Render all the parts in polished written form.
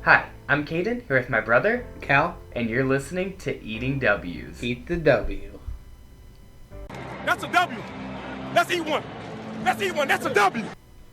Hi, I'm Caden, here with my brother, Cal, and you're listening to Eating W's. eat the W. That's a W. Let's eat one. Let's eat one. That's a W.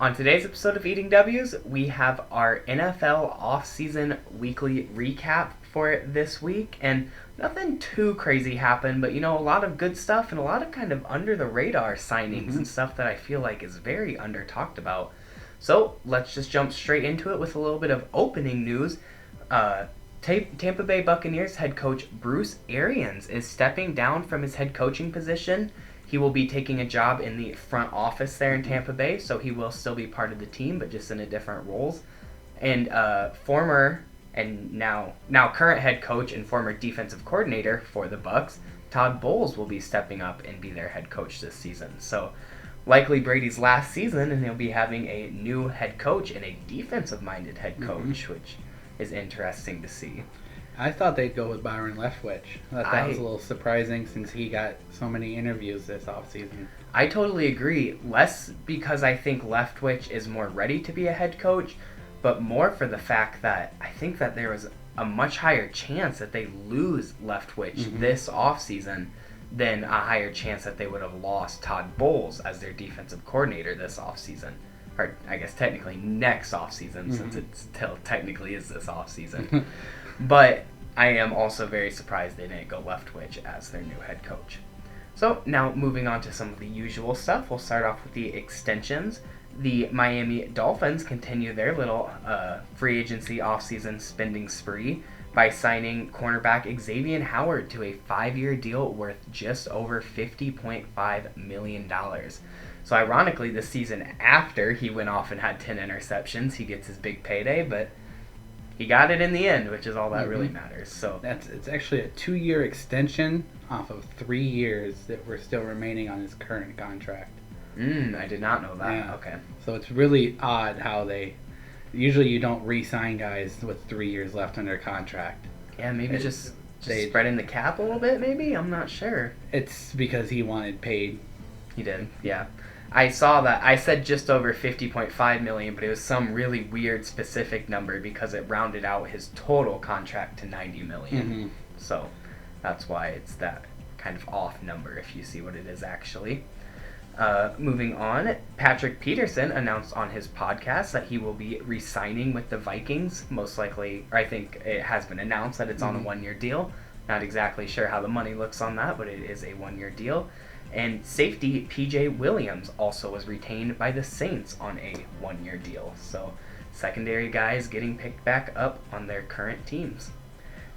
On today's episode of Eating W's, we have our NFL offseason weekly recap for this week, and nothing too crazy happened, but a lot of good stuff and a lot of kind of under the radar signings and stuff that I feel like is very under talked about. So let's just jump straight into it with a little bit of opening news. Tampa Bay Buccaneers head coach Bruce Arians is stepping down from his head coaching position. He will be taking a job in the front office there in Tampa Bay, so he will still be part of the team, but just in a different roles. And former and now current head coach and former defensive coordinator for the Bucs, Todd Bowles, will be stepping up and be their head coach this season. So likely Brady's last season, and he'll be having a new head coach and a defensive-minded head coach, which is interesting to see. I thought they'd go with Byron Leftwich. That was a little surprising since he got so many interviews this offseason. I totally agree. Less because I think Leftwich is more ready to be a head coach, but more for the fact that I think that there was a much higher chance that they lose Leftwich this offseason than a higher chance that they would have lost Todd Bowles as their defensive coordinator this offseason. Or I guess technically next offseason, since it still technically is this offseason. But I am also very surprised they didn't go Leftwich as their new head coach. So now moving on to some of the usual stuff, we'll start off with the extensions. The Miami Dolphins continue their little free agency offseason spending spree by signing cornerback Xavier Howard to a 5-year deal worth just over $50.5 million. So ironically, the season after he went off and had 10 interceptions, he gets his big payday, but he got it in the end, which is all that really matters. So it's actually a 2-year extension off of 3 years that were still remaining on his current contract. I did not know that. Yeah. Okay. So it's really odd how usually you don't re-sign guys with 3 years left on their contract. Yeah, maybe just spreading the cap a little bit, maybe? I'm not sure. It's because he wanted paid. He did, yeah. I saw that. I said just over $50.5 million, but it was some really weird specific number because it rounded out his total contract to $90 million. So that's why it's that kind of off number if you see what it is actually. Moving on, Patrick Peterson announced on his podcast that he will be re-signing with the Vikings. Most likely, or I think it has been announced that it's on a 1-year deal. Not exactly sure how the money looks on that, but it is a 1-year deal. And safety P.J. Williams also was retained by the Saints on a 1-year deal. So secondary guys getting picked back up on their current teams.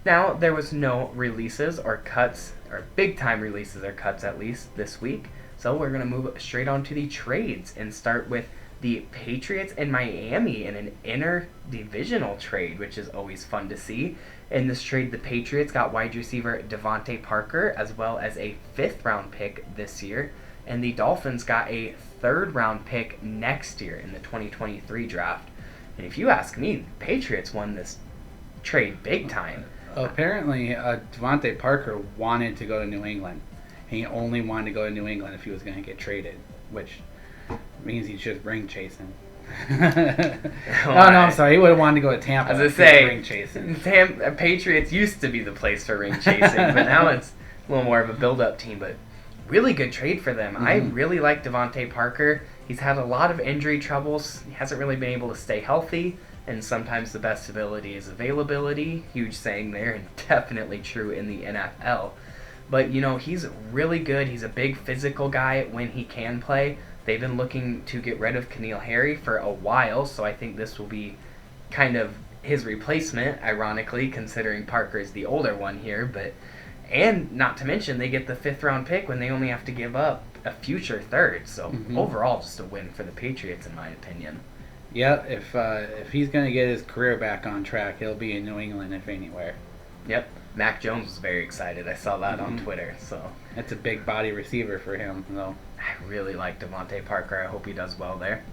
Now, there was no releases or cuts, or big-time releases or cuts at least, this week. So we're going to move straight on to the trades and start with the Patriots and Miami in an interdivisional trade, which is always fun to see. In this trade, the Patriots got wide receiver Devontae Parker as well as a 5th-round pick this year, and the Dolphins got a 3rd-round pick next year in the 2023 draft. And if you ask me, the Patriots won this trade big time. Apparently, Devontae Parker wanted to go to New England. He only wanted to go to New England if he was going to get traded, which means he's just ring chasing. I'm sorry. He would have wanted to go to Tampa. As I say, ring chasing. Patriots used to be the place for ring chasing, but now it's a little more of a build-up team. But really good trade for them. I really like Devontae Parker. He's had a lot of injury troubles. He hasn't really been able to stay healthy, and sometimes the best ability is availability. Huge saying there, and definitely true in the NFL. But, he's really good. He's a big physical guy when he can play. They've been looking to get rid of N'Keal Harry for a while, so I think this will be kind of his replacement, ironically, considering Parker is the older one here. And not to mention, they get the 5th-round pick when they only have to give up a future 3rd. So overall, just a win for the Patriots, in my opinion. Yeah, if he's going to get his career back on track, he'll be in New England, if anywhere. Yep. Mac Jones was very excited. I saw that on Twitter. So that's a big body receiver for him, though. I really like Devontae Parker. I hope he does well there.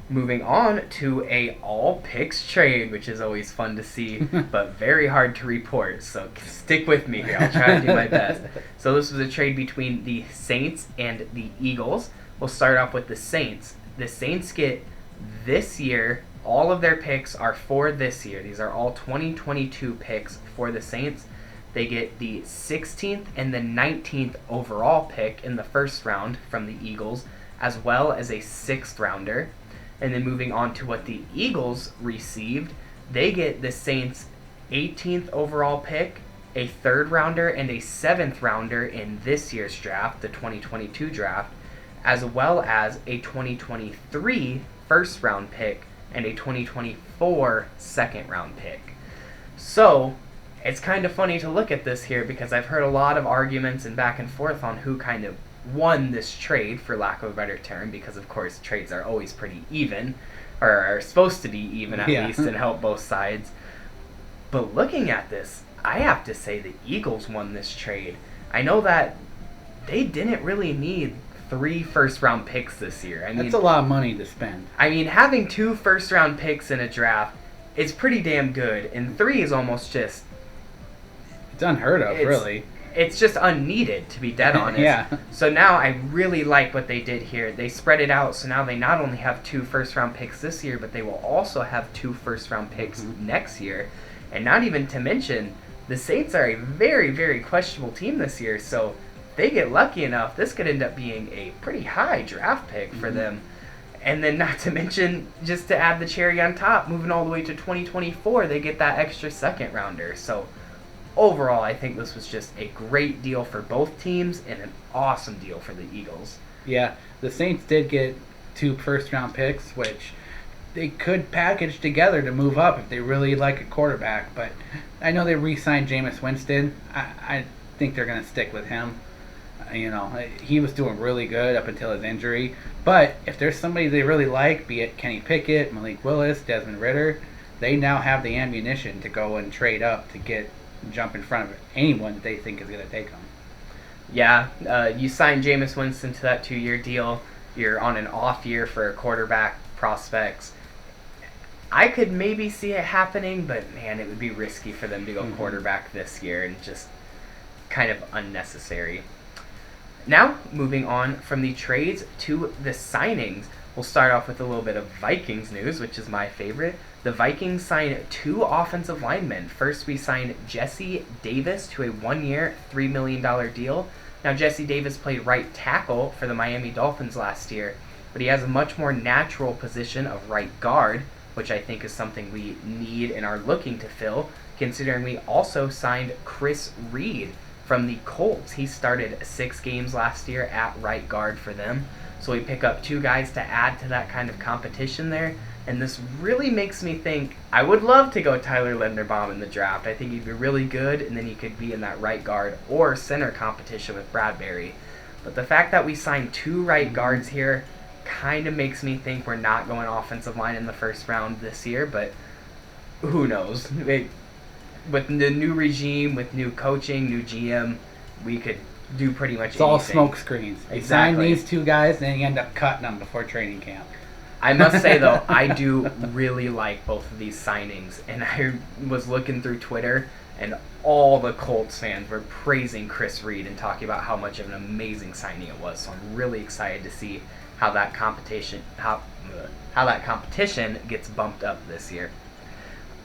Moving on to a all-picks trade, which is always fun to see, but very hard to report. So stick with me here. I'll try to do my best. So this was a trade between the Saints and the Eagles. We'll start off with the Saints. The Saints get this year All of their picks are for this year. These are all 2022 picks for the Saints. They get the 16th and the 19th overall pick in the first round from the Eagles, as well as a 6th rounder. And then moving on to what the Eagles received, they get the Saints' 18th overall pick, a 3rd rounder, and a 7th rounder in this year's draft, the 2022 draft, as well as a 2023 first round pick and a 2024 second round pick. So it's kind of funny to look at this here because I've heard a lot of arguments and back and forth on who kind of won this trade, for lack of a better term, because of course trades are always pretty even, or are supposed to be even at least, and help both sides. But looking at this, I have to say the Eagles won this trade. I know that they didn't really need 3 first-round picks this year. I mean, that's a lot of money to spend. I mean, having 2 first-round picks in a draft is pretty damn good, and 3 is almost just... It's unheard of, really. It's just unneeded, to be dead honest. Yeah. So now I really like what they did here. They spread it out, so now they not only have 2 first-round picks this year, but they will also have 2 first-round picks next year. And not even to mention, the Saints are a very, very questionable team this year, so they get lucky enough, this could end up being a pretty high draft pick for them. And then not to mention, just to add the cherry on top, moving all the way to 2024, they get that extra 2nd rounder. So overall, I think this was just a great deal for both teams and an awesome deal for the Eagles. Yeah, the Saints did get 2 first-round picks, which they could package together to move up if they really like a quarterback. But I know they re-signed Jameis Winston. I think they're going to stick with him. You know, he was doing really good up until his injury. But if there's somebody they really like, be it Kenny Pickett, Malik Willis, Desmond Ridder, they now have the ammunition to go and trade up to jump in front of anyone that they think is going to take them. Yeah, you signed Jameis Winston to that 2-year deal. You're on an off year for quarterback prospects. I could maybe see it happening, but man, it would be risky for them to go quarterback this year and just kind of unnecessary. Now, moving on from the trades to the signings, we'll start off with a little bit of Vikings news, which is my favorite. The Vikings signed 2 offensive linemen. First, we signed Jesse Davis to a 1-year, $3 million deal. Now, Jesse Davis played right tackle for the Miami Dolphins last year, but he has a much more natural position of right guard, which I think is something we need and are looking to fill, considering we also signed Chris Reed from the Colts. He started 6 games last year at right guard for them. So we pick up 2 guys to add to that kind of competition there. And this really makes me think, I would love to go Tyler Linderbaum in the draft. I think he'd be really good, and then he could be in that right guard or center competition with Bradbury. But the fact that we signed 2 right guards here kind of makes me think we're not going offensive line in the first round this year, but who knows? With the new regime, with new coaching, new GM, we could do pretty much anything. It's all smoke screens. You sign these 2 guys, then you end up cutting them before training camp. I must say, though, I do really like both of these signings. And I was looking through Twitter, and all the Colts fans were praising Chris Reed and talking about how much of an amazing signing it was. So I'm really excited to see how that competition gets bumped up this year.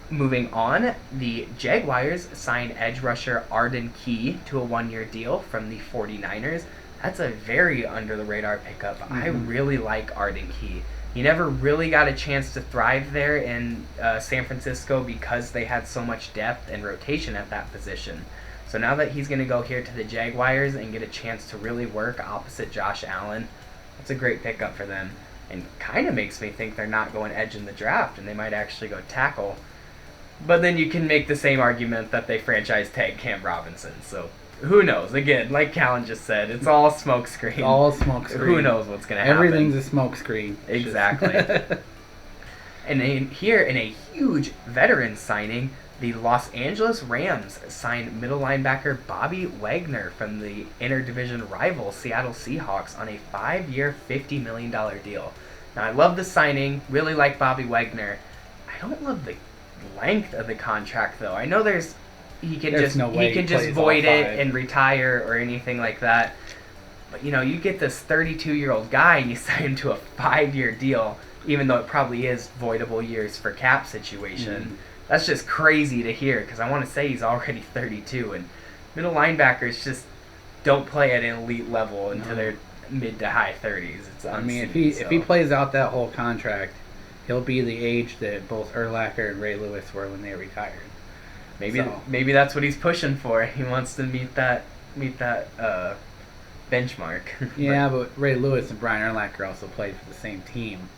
Moving on, the Jaguars signed edge rusher Arden Key to a 1-year deal from the 49ers. That's a very under-the-radar pickup. I really like Arden Key. He never really got a chance to thrive there in San Francisco because they had so much depth and rotation at that position. So now that he's going to go here to the Jaguars and get a chance to really work opposite Josh Allen, that's a great pickup for them. And kind of makes me think they're not going edge in the draft and they might actually go tackle. But then you can make the same argument that they franchise tag Cam Robinson. So who knows? Again, like Callan just said, it's all smoke screen. All smoke screen. Who knows what's going to happen? Everything's a smoke screen. Exactly. And then here in a huge veteran signing, the Los Angeles Rams signed middle linebacker Bobby Wagner from the interdivision rival Seattle Seahawks on a 5-year, $50 million deal. Now, I love the signing. Really like Bobby Wagner. I don't love the length of the contract, though. I know he can just void it and retire or anything like that. But you get this 32-year-old guy and you sign him to a 5-year deal. even though it probably is voidable years for cap situation. Mm-hmm. That's just crazy to hear because I want to say he's already 32, and middle linebackers just don't play at an elite level until they're mid to high 30s. It's unseen, I mean, if he plays out that whole contract, he'll be the age that both Urlacher and Ray Lewis were when they retired. Maybe that's what he's pushing for. He wants to meet that benchmark. Yeah, but Ray Lewis and Brian Urlacher also played for the same team.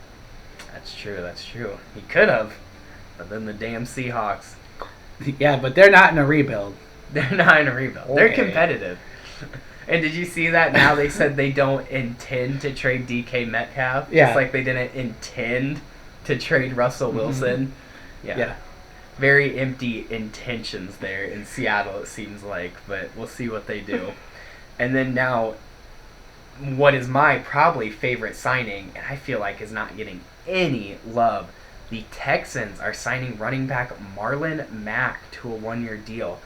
That's true. He could have, but then the damn Seahawks. Yeah, but they're not in a rebuild. They're not in a rebuild. Okay. They're competitive. And did you see that now they said they don't intend to trade DK Metcalf? Yeah. Just like they didn't intend to trade Russell Wilson. Mm-hmm. Yeah. Very empty intentions there in Seattle, it seems like. But we'll see what they do. And then now, what is my probably favorite signing, and I feel like is not getting any love, the Texans are signing running back Marlon Mack to a 1-year deal.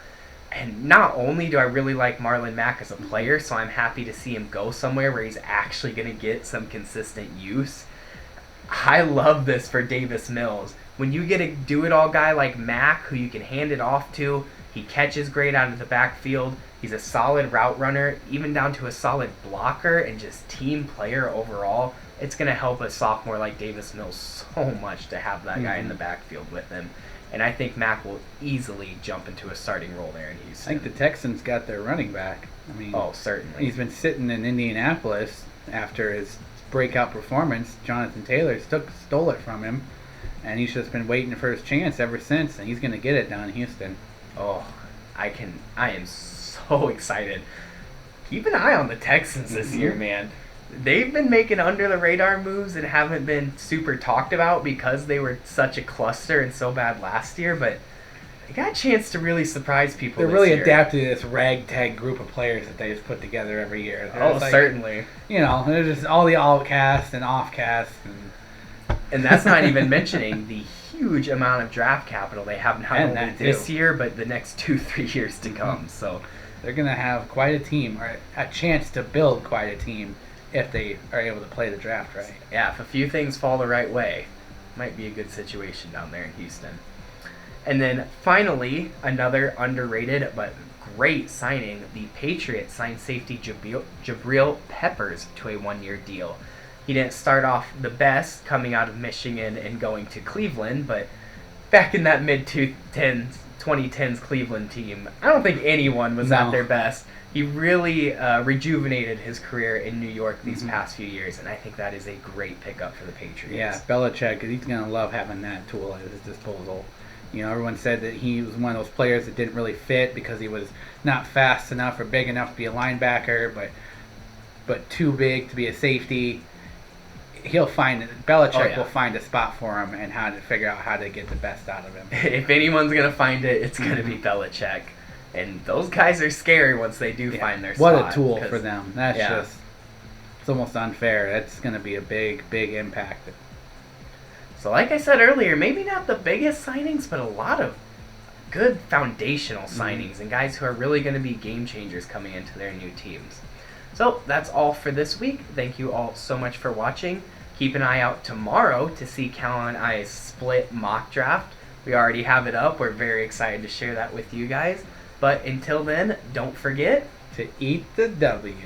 And not only do I really like Marlon Mack as a player, so I'm happy to see him go somewhere where he's actually going to get some consistent use. I love this for Davis Mills. When you get a do-it-all guy like Mack, who you can hand it off to, he catches great out of the backfield, he's a solid route runner, even down to a solid blocker and just team player overall, it's going to help a sophomore like Davis Mills so much to have that guy in the backfield with him. And I think Mack will easily jump into a starting role there in Houston. I think the Texans got their running back. I mean, certainly. He's been sitting in Indianapolis after his breakout performance. Jonathan Taylor stole it from him, and he's just been waiting for his chance ever since, and he's going to get it down in Houston. Oh, I am so excited. Keep an eye on the Texans this year, man. They've been making under-the-radar moves that haven't been super talked about because they were such a cluster and so bad last year, but they got a chance to really surprise people They're this really year. adapted to this ragtag group of players that they just put together every year. Certainly. You know, they're just all the all-cast and off-cast. And that's not even mentioning the huge amount of draft capital they have not only this year, but the next 2-3 years to come. So they're going to have quite a team, or a chance to build quite a team, if they are able to play the draft right. Yeah, if a few things fall the right way, might be a good situation down there in Houston. And then finally, another underrated but great signing, the Patriots signed safety Jabril Peppers to a 1-year deal. He didn't start off the best coming out of Michigan and going to Cleveland, but back in that mid-2010s Cleveland team, I don't think anyone was at their best. He really rejuvenated his career in New York these past few years, and I think that is a great pickup for the Patriots. Yeah, Belichick, he's going to love having that tool at his disposal. You know, everyone said that he was one of those players that didn't really fit because he was not fast enough or big enough to be a linebacker, but too big to be a safety. Belichick will find a spot for him and how to figure out how to get the best out of him. If anyone's going to find it, it's going to be Belichick. And those guys are scary once they do find their spot. What a tool for them. That's just, it's almost unfair. That's going to be a big, big impact. So like I said earlier, maybe not the biggest signings, but a lot of good foundational signings and guys who are really going to be game changers coming into their new teams. So that's all for this week. Thank you all so much for watching. Keep an eye out tomorrow to see Cal and I's split mock draft. We already have it up. We're very excited to share that with you guys. But until then, don't forget to eat the W.